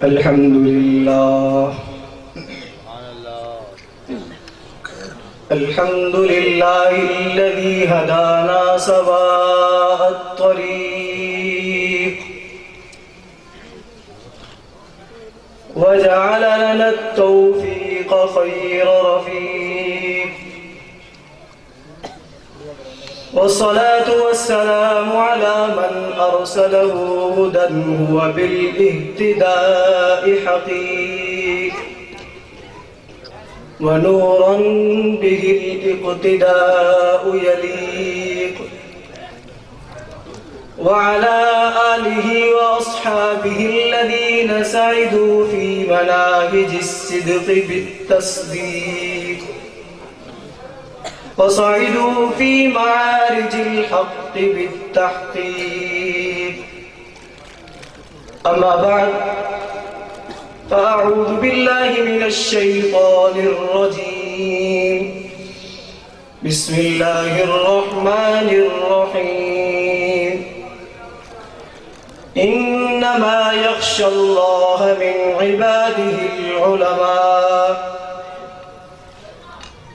الحمد لله الحمد لله الذي هدانا سواء الطريق وجعل لنا التوفيق خير رفيق، والصلاة والسلام على من أرسله هدى وبالاهتداء حقيق، ونورا به الاقتداء يليق، وعلى آله وأصحابه الذين سعدوا في مناهج الصدق بالتصديق، وصعدوا في معارج الحق بالتحقيق. أما بعد، فأعوذ بالله من الشيطان الرجيم. بسم الله الرحمن الرحيم. إنما يخشى الله من عباده العلماء.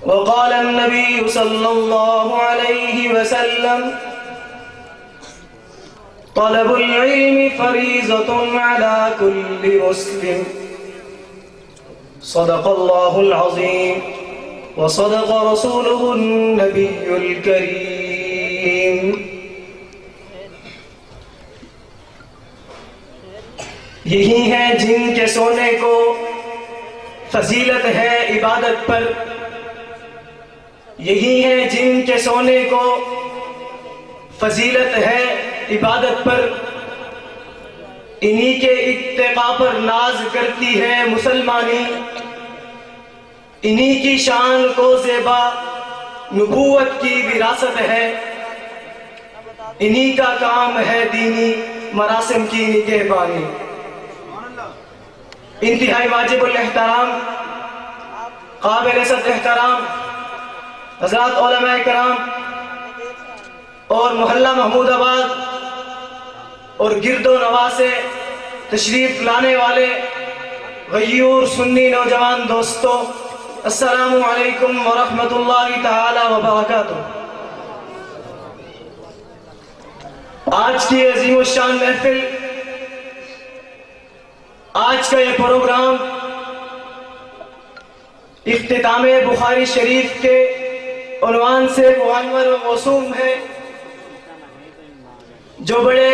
وقال النبي صلى الله عليه وسلم: طلب العلم فريضة على كل مسلم. صدق الله العظيم وصدق رسوله النبي الكريم. یہی ہیں جن کے سونے کو فضیلت ہے عبادت پر، یہی ہیں جن کے سونے کو فضیلت ہے عبادت پر، انہی کے اتقاء پر ناز کرتی ہے مسلمانی، انہی کی شان کو زیبا نبوت کی وراثت ہے، انہی کا کام ہے دینی مراسم کی نگہبانی. انتہائی واجب الاحترام، قابل صد احترام حضرات علماء کرام اور محلہ محمود آباد اور گرد و نواح سے تشریف لانے والے غیور سنی نوجوان دوستو، السلام علیکم ورحمۃ اللہ تعالی وبرکاتہ. آج کی عظیم الشان محفل، آج کا یہ پروگرام اختتام بخاری شریف کے عنوان سے معنون و موسوم ہے، جو بڑے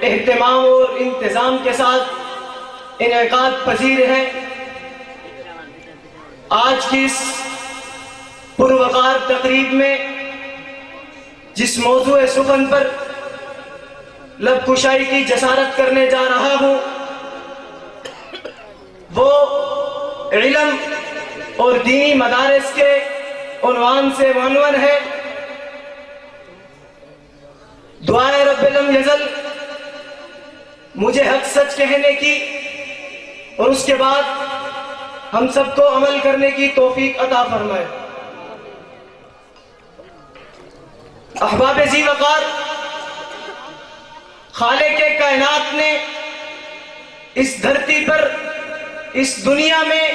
اہتمام اور انتظام کے ساتھ انعقاد پذیر ہے. آج کی اس پروقار تقریب میں جس موضوع سخن پر لب کشائی کی جسارت کرنے جا رہا ہوں، وہ علم اور دینی مدارس کے عنوان سے معنون ہے. دعائے رب لم یزل مجھے حق سچ کہنے کی اور اس کے بعد ہم سب کو عمل کرنے کی توفیق عطا فرمائے. احباب ذی وقار، خالق کائنات نے اس دھرتی پر، اس دنیا میں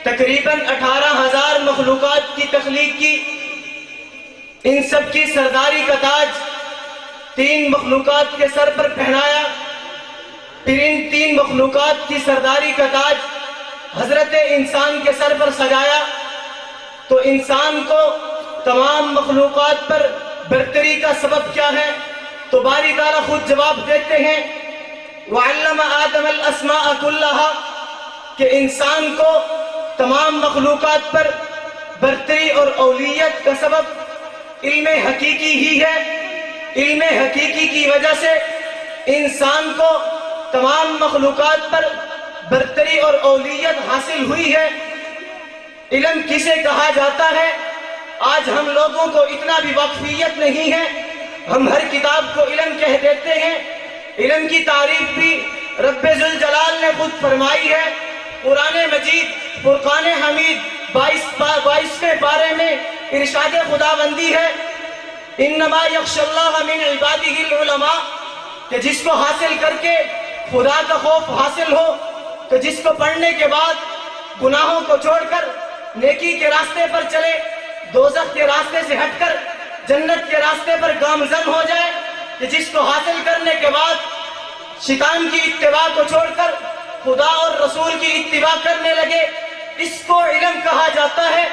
تقریباً 18,000 مخلوقات کی تخلیق کی. ان سب کی سرداری کا تاج 3 مخلوقات کے سر پر پہنایا، پھر ان 3 مخلوقات کی سرداری کا تاج حضرت انسان کے سر پر سجایا. تو انسان کو تمام مخلوقات پر برتری کا سبب کیا ہے؟ تو باری تعالیٰ خود جواب دیتے ہیں: وَعَلَّمَ آدَمَ الْأَسْمَاءَ كُلَّهَا، کہ انسان کو تمام مخلوقات پر برتری اور اولیت کا سبب علم حقیقی ہی ہے. علم حقیقی کی وجہ سے انسان کو تمام مخلوقات پر برتری اور اولیت حاصل ہوئی ہے. علم کسے کہا جاتا ہے؟ آج ہم لوگوں کو اتنا بھی واقفیت نہیں ہے، ہم ہر کتاب کو علم کہہ دیتے ہیں. علم کی تعریف بھی رب ذوالجلال نے خود فرمائی ہے. قرآن مجید فرقان حمید 22ویں پارے میں ارشاد خداوندی ہے: انما یخشی اللہ من عبادہ العلماء، کہ جس کو حاصل کر کے خدا کا خوف حاصل ہو تو جس کو پڑھنے کے بعد گناہوں کو چھوڑ کر نیکی کے راستے پر چلے، دوزخ کے راستے سے ہٹ کر جنت کے راستے پر گامزن ہو جائے، کہ جس کو حاصل کرنے کے بعد شیطان کی اتباع کو چھوڑ کر خدا اور رسول کی اتباع کرنے لگے، اس کو علم کہا جاتا ہے۔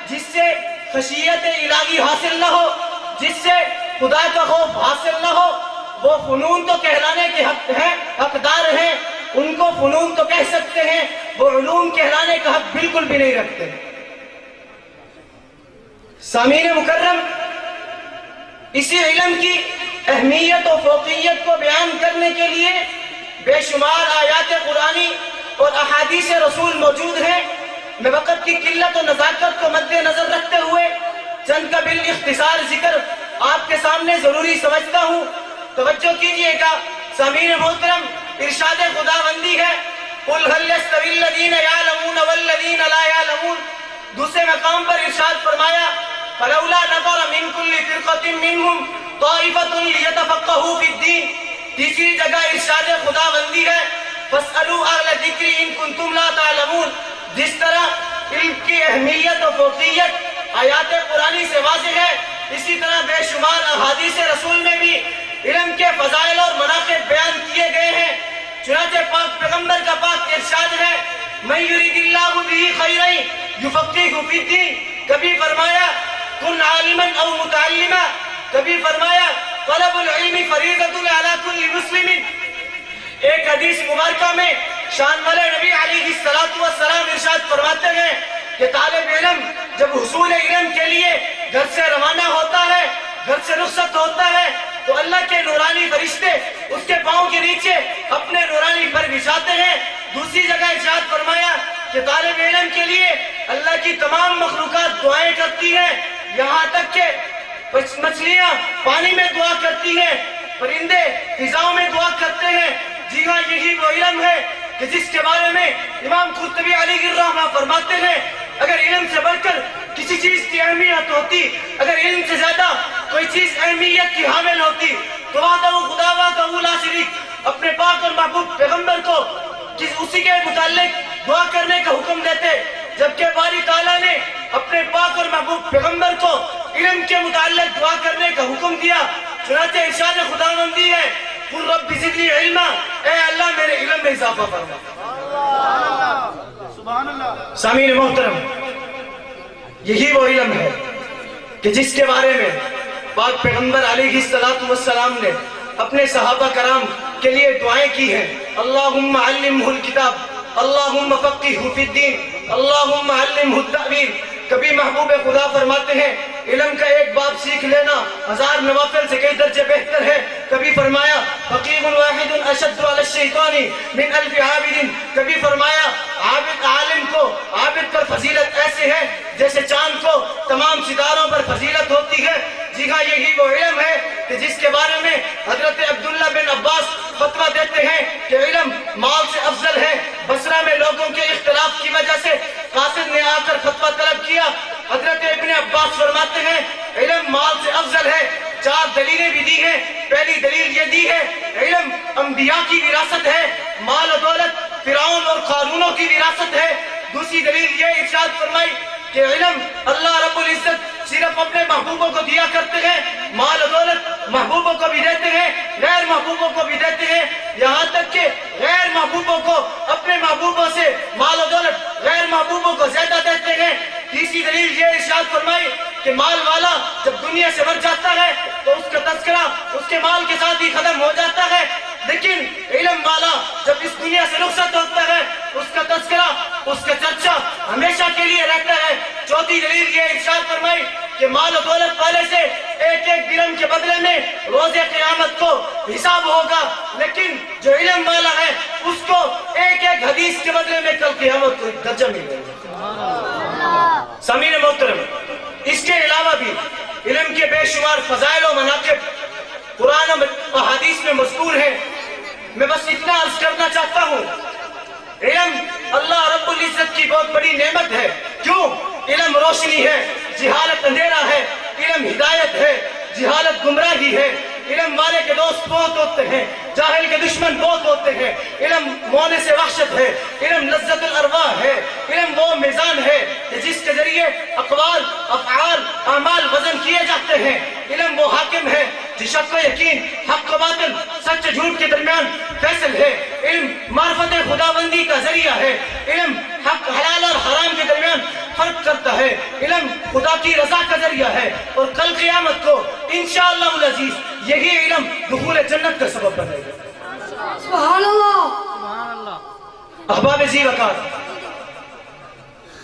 جس سے خشیت الہی حاصل نہ ہو، جس سے خدا کا خوف حاصل نہ ہو، وہ فنون تو کہلانے کے حقدار ہیں، ان کو فنون تو کہہ سکتے ہیں، وہ علوم کہلانے کا حق بالکل بھی نہیں رکھتے۔ سامعین مکرم، اسی علم کی اہمیت و فوقیت کو بیان کرنے کے لیے بے شمار آیات قرآنی اور احادیث رسول موجود ہیں۔ میں وقت کی قلت و نزاکت کو مد نظر رکھتے ہوئے چند کا بالاختصار ذکر آپ کے سامنے ضروری سمجھتا ہوں۔ توجہ کیجئے گا سامعین محترم، ارشاد خداوندی ہے قُلْ هَلْ يَسْتَوِي الَّذِينَ يَعْلَمُونَ وَالَّذِينَ لَا يَعْلَمُونَ۔ دوسرے مقام پر ارشاد فرمایا فَلَوْلَا نَفَرَ مِن كُلِّ فِرْقَةٍ مِّنْهُمْ طَائِفَةٌ لِيَتَفَقَّهُوا فِي الدِّينِ۔ تیسری جگہ ارشاد خداوندی ہے فَاسْأَلُوا أَهْلَ الذِّكْرِ إِن كُنتُمْ لَا تَعْلَمُونَ۔ جس طرح علم کی اہمیت و فوقیت آیات قرآنی سے واضح ہے، اسی طرح بے شمار احادیث رسول میں بھی علم کے فضائل اور مناقب بیان کیے گئے ہیں۔ چنانچہ پاک پیغمبر کا پاک ارشاد ہے مَن يُرِدِ اللَّهُ بِهِ خَيْرًا يُفَقِّهْهُ فِي الدِّينِ۔ کبھی فرمایا کن عالما او متعلما، کبھی فرمایا طلب العلم فریضۃ علی کل مسلم۔ ایک حدیث مبارکہ میں شان والے نبی علیہ السلام ارشاد فرماتے ہیں کہ طالب علم جب حصول علم کے لیے گھر سے روانہ ہوتا ہے، گھر سے رخصت ہوتا ہے، تو اللہ کے نورانی فرشتے اس کے پاؤں کے نیچے اپنے نورانی پر بچھاتے ہیں۔ دوسری جگہ ارشاد فرمایا کہ طالب علم کے لیے اللہ کی تمام مخلوقات دعائیں کرتی ہیں، یہاں تک کہ مچھلیاں پانی میں دعا کرتی ہیں، پرندے فضاؤں میں دعا کرتے ہیں۔ جی ہاں، یہی وہ علم ہے کہ جس کے بارے میں امام قرطبی علیہ الرحمہ فرماتے ہیں اگر علم سے بڑھ کر کسی چیز کی اہمیت ہوتی، اگر علم سے زیادہ کوئی چیز اہمیت کی حامل ہوتی تو وحدہ خدا وحدہ لا شریک اپنے پاک اور محبوب پیغمبر کو اسی کے متعلق دعا کرنے کا حکم دیتے، جبکہ باری تعالیٰ نے اپنے پاک اور محبوب پیغمبر کو علم کے متعلق دعا کرنے کا حکم دیا۔ چنانچہ ارشاد خداوندی ہے قُلْ رَبِّ زِدْنِی عِلْمًا، اے اللہ میرے علم میں اضافہ فرما۔ سامعین محترم، یہی وہ علم ہے کہ جس کے بارے میں پاک پیغمبر علیہ السلام نے اپنے صحابہ کرام کے لیے دعائیں کی ہیں۔ اللہم علمہ الکتاب، اللہم فقہہ فی الدین، اللہم علمہ التأویل۔ کبھی محبوب خدا فرماتے ہیں علم کا ایک باب سیکھ لینا 1000 نوافل سے کئی درجے بہتر ہے۔ کبھی فرمایا فقیہ واحد اشد علی الشیطان من 1000 عابد۔ کبھی فرمایا عالم کو عابد پر فضیلت ایسے ہے جیسے چاند کو تمام ستاروں پر فضیلت ہوتی ہے۔ جی ہاں، یہی وہ علم ہے کہ جس کے بارے میں حضرت عبداللہ بن عباس فتویٰ دیتے ہیں کہ علم مال سے افضل ہے۔ بصرہ میں لوگوں کے اختلاف کی وجہ سے قاصد نے آ کر فتویٰ طلب کیا۔ حضرت ابن عباس فرماتے ہیں علم مال سے افضل ہے۔ 4 دلیلیں بھی دی ہیں۔ پہلی دلیل یہ دی ہے علم انبیاء کی وراثت ہے، مال و دولت فرعون اور قارونوں کی وراثت ہے۔ دوسری دلیل یہ ارشاد فرمائی کہ علم اللہ رب العزت صرف اپنے محبوبوں کو دیا کرتے ہیں، مال و دولت محبوبوں کو بھی دیتے ہیں، غیر محبوبوں کو بھی دیتے ہیں، یہاں تک کہ غیر محبوبوں کو اپنے محبوبوں سے مال و دولت غیر محبوبوں کو زیادہ دیتے ہیں۔ تیسری دلیل یہ ارشاد فرمائی کہ مال والا جب دنیا سے مر جاتا ہے تو اس کا تذکرہ اس کے مال کے ساتھ ہی ختم ہو جاتا ہے، لیکن علم والا جب اس دنیا سے رخصت ہوتا ہے اس کا تذکرہ اس کا چرچا ہمیشہ کے لیے رہتا ہے۔ چوتھی دلیل یہ ارشاد فرمائی کہ مال و دولت والے سے ایک ایک درہم کے بدلے میں روز قیامت کو حساب ہوگا، لیکن جو علم والا ہے اس کو ایک ایک حدیث کے بدلے میں کل قیامت کو درجہ ملے گا۔ سامعین محترم، اس کے علاوہ بھی علم کے بے شمار فضائل و مناقب قرآن و حدیث میں مذکور ہیں۔ میں بس اتنا عرض کرنا چاہتا ہوں، علم اللہ رب العزت کی بہت بڑی نعمت ہے۔ کیوں؟ علم روشنی ہے، جہالت اندھیرا ہے، علم ہدایت ہے، جہالت گمراہی ہے۔ علم والے کے دوست بہت ہوتے ہیں، جاہل کے دشمن بہت ہوتے ہیں. علم مونے سے وحشت ہے, علم لذت الارواح ہے, علم وہ میزان ہے کہ جس کے ذریعے اقوال, افعال, اعمال وزن کیے جاتے ہیں. علم وہ حاکم ہے جو شک و یقین, حق و باطل, سچ و جھوٹ کے درمیان فیصل ہے. علم معرفت خداوندی کا ذریعہ ہے. علم حق حلال اور حرام کے درمیان فرق کرتا ہے. علم خدا کی رضا کا ذریعہ ہے, اور کل قیامت کو انشاءاللہ العزیز یہی علم دخول جنت کا سبب بنے گا. سبحان اللہ. احباب ذی وقار,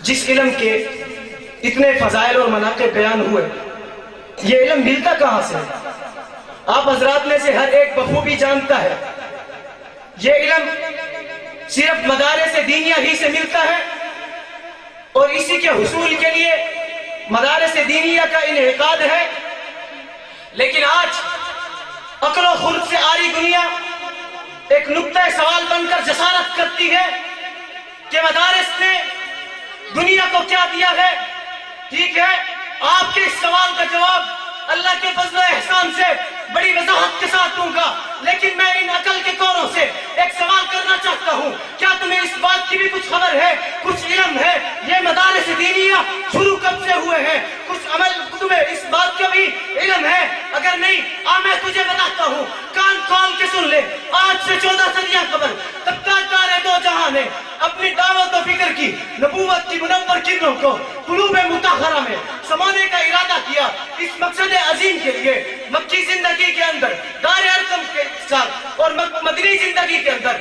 جس علم کے اتنے فضائل اور مناقب بیان ہوئے, یہ علم ملتا کہاں سے؟ آپ حضرات میں سے ہر ایک بخوبی جانتا ہے یہ علم صرف مدارس دینیہ ہی سے ملتا ہے, اور اسی کے حصول کے لیے مدارس دینیہ کا انعقاد ہے. لیکن آج عقل و خرد سے آری دنیا ایک نقطہ سوال بن کر جسارت کرتی ہے کہ مدارس نے دنیا کو کیا دیا ہے. ٹھیک ہے, آپ کے اس سوال کا جواب اللہ کے فضل و احسان سے بڑی وضاحت کے ساتھ دوں گا, لیکن میں ان عقل کے کوروں سے ایک سوال کرنا چاہتا ہوں. کیا تمہیں اس بات کی بھی کچھ خبر ہے, کچھ علم ہے یہ مدارس دینیہ شروع کب سے ہوئے ہیں؟ کچھ عمل تمہیں اس بات کا بھی علم ہے؟ اگر نہیں, میں تجھے بتاتا ہوں, کان کھول کے سن لے. آج سے 14 صدیاں قبل تب تاجدار دو جہاں نے اپنی دعوت و فکر کی نبوت کی منور کرنوں کو قلوب مطہرہ میں سمانے کا ارادہ کیا. اس مقصد عظیم کے لیے مکی زندگی کے اندر دار ارقم کے ساتھ اور مدنی زندگی کے اندر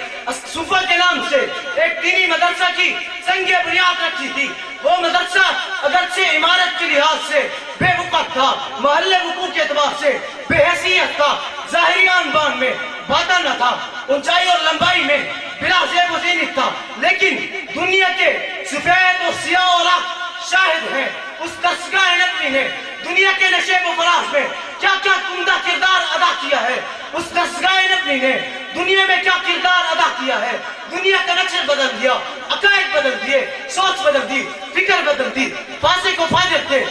صوفہ کے نام سے ایک دینی مدرسہ کی سنگ بنیاد رکھی تھی. وہ مدرسہ اگرچہ عمارت کے لحاظ سے بے وقت تھا, محل وقوع کے اعتبار سے بے حیثیت تھا, ظاہری آنبان میں باطن نہ تھا, اونچائی اور لمبائی میں بلا زیب و زینت تھا, لیکن دنیا کے سفید و سیاہ اور شاہد ہیں اس درسگاہ نبوی نے دنیا کے نشیب و فراز میں کیا کیا عمدہ کردار ادا کیا ہے. اس درسگاہ نبوی نے دنیا میں کیا کردار ادا کیا ہے. دنیا کا نقشہ بدل دیا, عقائد بدل دیے, سوچ بدل دی, فکر بدل دی. فاسق و فاجر تھے,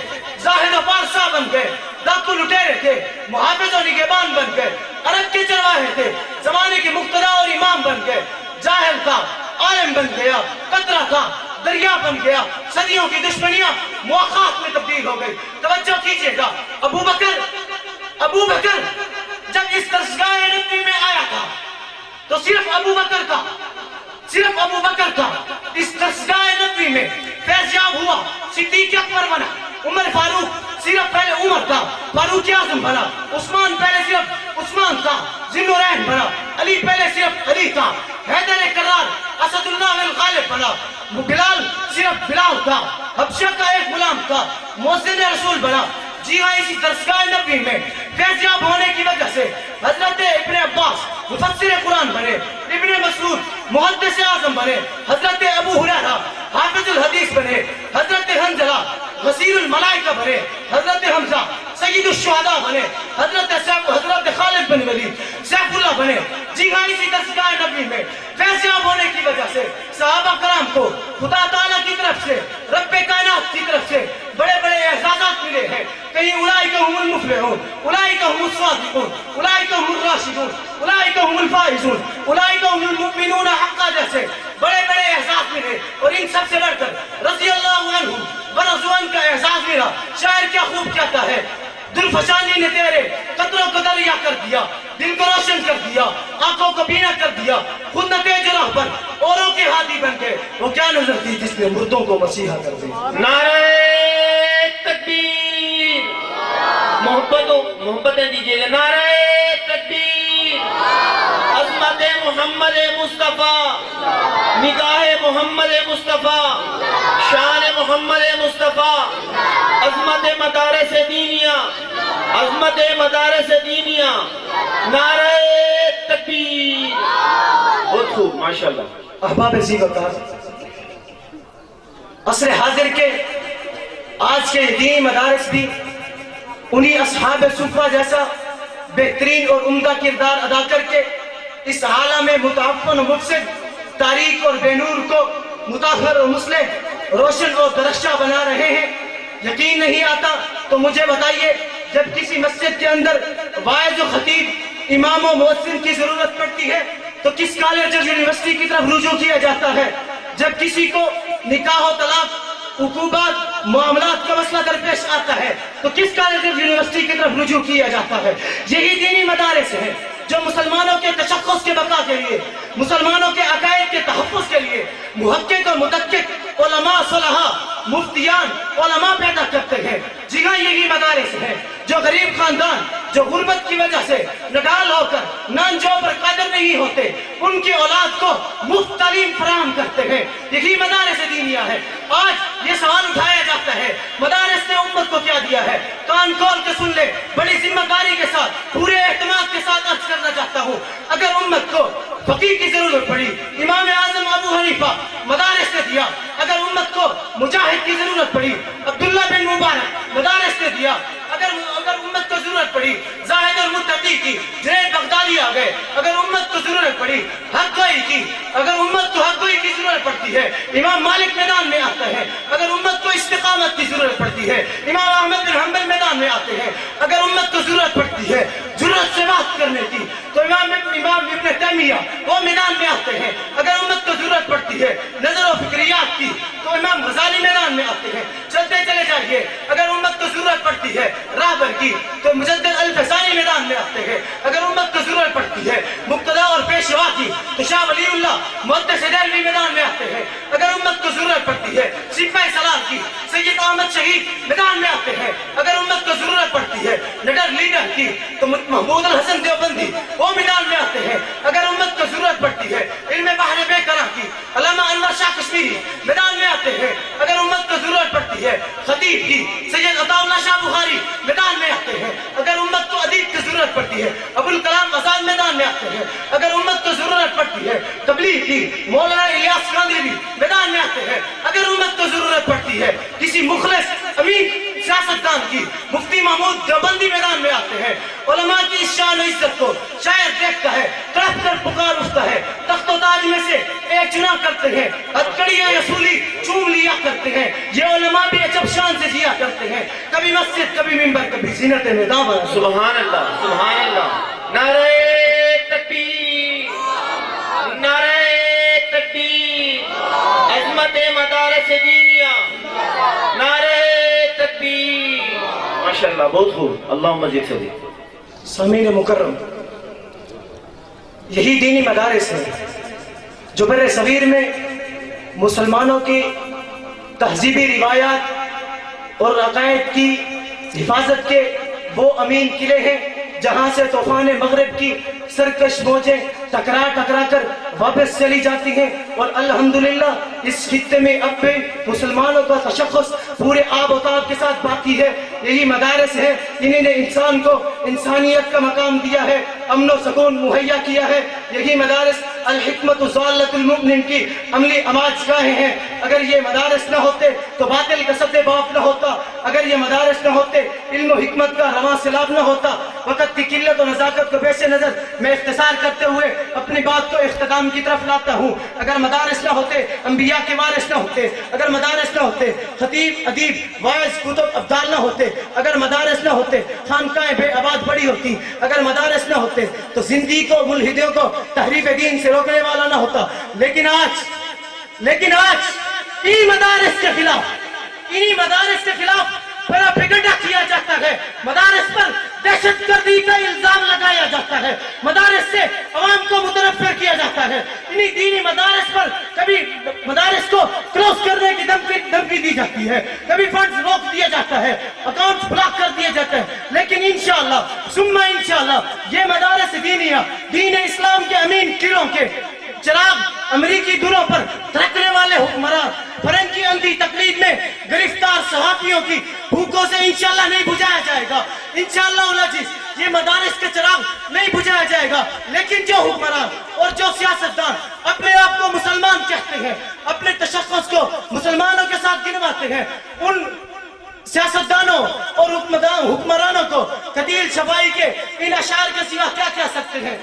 زاہد و پارسا بن گئے, ڈاکو لٹیرے تھے, محافظ و نگہبان بن گئے, عرب کے چرواہے تھے, زمانے کے مقتدی اور امام بن گئے. جاہل تھا, عالم بن گیا, قطرہ تھا, دریا بن گیا. صدیوں کی دشمنیاں مواخات میں تبدیل ہو گئی. توجہ کیجئے گا, ابو بکر جب اس درسگاہ نبوی میں آیا تھا تو صرف ابو بکر تھا. اس درسگاہ نبوی میں فیضیاب ہوا, صدیق اکبر بنا, عمر فاروق صرف پہلے عمر تھا, فاروق اعظم بنا, عثمان پہلے صرف عثمان تھا, ذوالنورین بنا, علی پہلے صرف علی تھا, حیدر کرار اسد اللہ الغالب بنا, بلال صرف بلال تھا, حبشہ کا ایک غلام تھا, مؤذن رسول بنا. جی ہاں, اسی درسگاہ نبوی میں فیضیاب ہونے کی وجہ سے حضرت ابن عباس مفسر قرآن بنے, ابن مسعود محدث اعظم بنے, حضرت ابو ہریرہ حافظ الحدیث بنے, حضرت حنظلہ غسیل الملائکہ بنے, حضرت حمزہ سید الشہداء بنے, حضرت خالد بن ولید سیف اللہ بنے. جی ہاں, اسی درسگاہ نبوی میں فیضیاب ہونے کی وجہ سے صحابہ کرام کو خدا تعالیٰ کی طرف سے, رب کائنات کی طرف سے بڑے بڑے اعزازات ملے ہیں. کہیں اولئک هم المفلحون, اولئک هم الصادقون, اولئک هم الراشدون, اولئک هم الفائزون, اولئک هم المؤمنون حقا جیسے بڑے بڑے احساس ملے. اور ان سب سے بڑھ کر رضی اللہ عنہم ورضوا عنہ کا احساس ملا. شاعر کیا خوب کہتا ہے, دلفشانی نے تیرے قطروں کو دریا کر دیا, دل کو روشن کر دیا, آنکھوں کو بینا کر دیا, خود نہ تیج راہ پر اوروں کے ہادی بن گئے. وہ کیا نظر تھی جس نے مردوں کو مسیحا کر دیا. نعرہ تکبیر, محبتیں دیجئے گا. نعرہ تکبیر, عظمت محمد مصطفیٰ, نگاہ محمد مصطفیٰ, شان محمد مصطفیٰ, عظمت مدارس دینیہ, عظمت مدارس دینیہ. نعرہ تکبیر. بہت خوب, ماشاءاللہ. احباب ذی وقار, عصر حاضر کے آج کے دینی مدارس بھی انہی اصحاب صفہ جیسا بہترین اور عمدہ کردار ادا کر کے اس عالم میں متعفن و مفسد, تاریک اور بے نور کو مطہر اور مصلح, روشن اور درخشاں بنا رہے ہیں. یقین نہیں آتا تو مجھے بتائیے, جب کسی مسجد کے اندر واعظ و خطیب امام و مؤذن کی ضرورت پڑتی ہے تو کس کالج اور یونیورسٹی کی طرف رجوع کیا جاتا ہے؟ جب کسی کو نکاح و طلاق، عقوبات، معاملات کا مسئلہ درپیش آتا ہے تو کس کالج اور یونیورسٹی کی طرف رجوع کیا جاتا ہے؟ یہی دینی مدارس ہیں جو مسلمانوں کے تشخص کے بقا کے لیے، مسلمانوں کے عقائد کے تحفظ کے لیے محقق و مدقق علماء صلحاء، مفتیان، علماء پیدا کرتے ہیں۔ جی ہاں، یہی مدارس ہیں جو غریب خاندان جو غربت کی وجہ سے نڈال ہو کر نان جو پر قادر نہیں ہوتے، ان کی اولاد کو مفت تعلیم فراہم کرتے ہیں۔ یہی مدارس دینیہ ہے۔ آج یہ سوال اٹھایا جاتا ہے مدارس نے امت کو کیا دیا ہے؟ کان کھول کے سن لے، بڑی ذمہ داری کے ساتھ، پورے اعتماد کے ساتھ عرض کرنا چاہتا ہوں، اگر امت کو فقیہ کی ضرورت پڑی، امام اعظم ابو حنیفہ مدارس نے دیا۔ اگر امت کو مجاہد کی ضرورت پڑی، عبداللہ بن مبارک مدارس نے دیا۔ اگر امت کو ضرورت پڑی زاہد اور متقی کی، جنید بغدادی آ گئے۔ اگر امت کو ضرورت پڑی حق گوئی کی، اگر امت کو حق گوئی کی ضرورت پڑتی ہے امام مالک میدان میں آتے ہیں۔ اگر امت کو استقامت کی ضرورت پڑتی ہے امام احمد بن حنبل میدان میں آتے ہیں۔ اگر امت کو ضرورت پڑتی ہے جرأت سے بات کرنے کی تو امام ابن تیمیہ وہ میدان میں آتے ہیں۔ اگر امت کو ضرورت پڑتی ہے نظر و فکریات کی تو امام غزالی میدان میں آتے ہیں۔ چلتے چلے جائیے، اگر امت کو ضرورت پڑتی ہے راہبر کی تو مجدد الفسانی میدان میں آتے ہیں۔ اگر امت کو ضرورت پڑتی ہے مقتدا اور پیشوا کی تو شاہ ولی اللہ محدث دہلوی میدان میں آتے ہیں۔ اگر امت کو ضرورت پڑتی ہے سپاہی سالار کی سید احمد شہید میدان میں آتے ہیں۔ اگر امت کو ضرورت پڑتی ہے نڈر لیڈر کی تو محمود الحسن دیوبندی وہ میدان میں آتے ہیں۔ اگر امت کو ضرورت پڑتی ہے علم بحر بے کرا کی علامہ انور شاہ کشمیری میدان میں آتے ہیں۔ اگر امت کو ضرورت پڑتی ہے خطیب کی سید عطا اللہ شاہ بخاری میدان میں آتے ہیں۔ اگر امت کو ادیب کی ضرورت پڑتی ہے ابوالکلام آزاد میدان میں آتے ہیں۔ اگر امت کو ضرورت پڑتی ہے تبلیغ کی مولانا الیاس قادری میدان میں آتے ہیں۔ اگر امت کو ضرورت پڑتی ہے کسی مخلص امین سیاستدان کی مفتی محمود دیوبندی میدان میں آتے ہیں۔ علماء کی اس شان و عزت کو شاعر دیکھتا ہے، تڑپ کر پکار اٹھتا ہے، تخت و تاج میں سے ایک چنا کرتے ہیں، ہتھکڑی رسولی چوم لیا کرتے ہیں۔ یہ علماء بھی عجب شان سے جیا کرتے ہیں، کبھی مسجد کبھی منبر کبھی زینت میدان۔ سبحان اللہ، سبحان اللہ، نعرہ تکبیر، نعرہ تکبیر، عظمت مدارس دینیہ، نعرہ تکبیر، ماشاءاللہ، بہت خوب، اللہم مزید سے دے۔ سامعین مکرم، یہی دینی مدارس ہیں جو بر صغیر میں مسلمانوں کی تہذیبی روایات اور عقائد کی حفاظت کے وہ امین قلعے ہیں جہاں سے طوفان مغرب کی سرکش موجیں ٹکرا ٹکرا کر واپس چلی جاتی ہیں، اور الحمدللہ اس خطے میں اب بھی مسلمانوں کا تشخص پورے آب و تاب کے ساتھ باقی ہے۔ یہی مدارس ہیں، انہی نے انسان کو انسانیت کا مقام دیا ہے، امن و سکون مہیا کیا ہے۔ یہی مدارس الحکمت ضالۃ المؤمن کی عملی آماج گاہیں ہیں۔ اگر یہ مدارس نہ ہوتے تو باطل کا سد باب نہ ہوتا، اگر یہ مدارس نہ ہوتے علم و حکمت کا رواں سیلاب نہ ہوتا۔ وقت کی قلت و نزاکت کو پیش نظر میں اختصار کرتے ہوئے اپنی بات کو اختتام کی طرف لاتا ہوں۔ اگر مدارس نہ ہوتے انبیاء کے وارث نہ ہوتے، اگر مدارس نہ ہوتے خطیب ادیب واعظ کتب ابدال نہ ہوتے، اگر مدارس نہ ہوتے خانقاہیں بے آباد بڑی ہوتی، اگر مدارس نہ ہوتے تو زندگی کو ملحدوں کو تحریف دین سے روکنے والا نہ ہوتا۔ لیکن آج انہی مدارس کے خلاف پروپیگنڈا کیا جاتا ہے، مدارس پر دہشت گردی کا الزام لگایا جاتا ہے، مدارس سے عوام کو متنفر کیا جاتا ہے، انہی دینی مدارس پر کبھی مدارس کو کلوز کرنے کی دھمکی دی جاتی ہے، کبھی فنڈز روک دیا جاتا ہے، اکاؤنٹس بلاک کر دیے جاتے ہیں۔ لیکن انشاءاللہ ثم انشاءاللہ یہ مدارس دینیہ دین اسلام کے امین قلعوں کے چراغ امریکی دوروں پر ترکنے والے حکمران فرنگی اندھی تقلید میں گرفتار صحافیوں کی بھوکوں سے انشاءاللہ نہیں بجھایا جائے گا۔ انشاءاللہ العزیز یہ مدارس کے چراغ نہیں بجھایا جائے گا۔ لیکن جو حکمران اور جو سیاستدان اپنے آپ کو مسلمان کہتے ہیں، اپنے تشخص کو مسلمانوں کے ساتھ گنواتے ہیں، ان سیاستدانوں اور حکمرانوں کو قتیل شفائی کے ان اشعار کے سوا کیا کہہ سکتے ہیں؟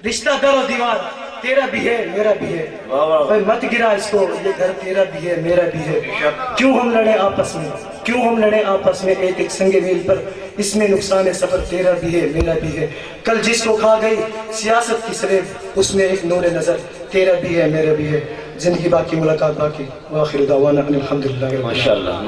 رشتہ در و دیوار تیرا بھی ہے میرا بھی ہے، بھائی مت گرا اس کو، یہ گھر تیرا بھی ہے میرا بھی ہے۔ کیوں ہم لڑیں آپس میں، کیوں ہم لڑیں آپس میں، ایک ایک سنگ میل پر اس میں نقصان سفر تیرا بھی ہے میرا بھی ہے، کل جس کو کھا گئی سیاست کی سلیب اس میں ایک نور نظر تیرا بھی ہے میرا بھی ہے، زندگی باقی ملاقات باقی، وآخر دعوانا ان الحمدللہ رب العالمین۔ ماشاءاللہ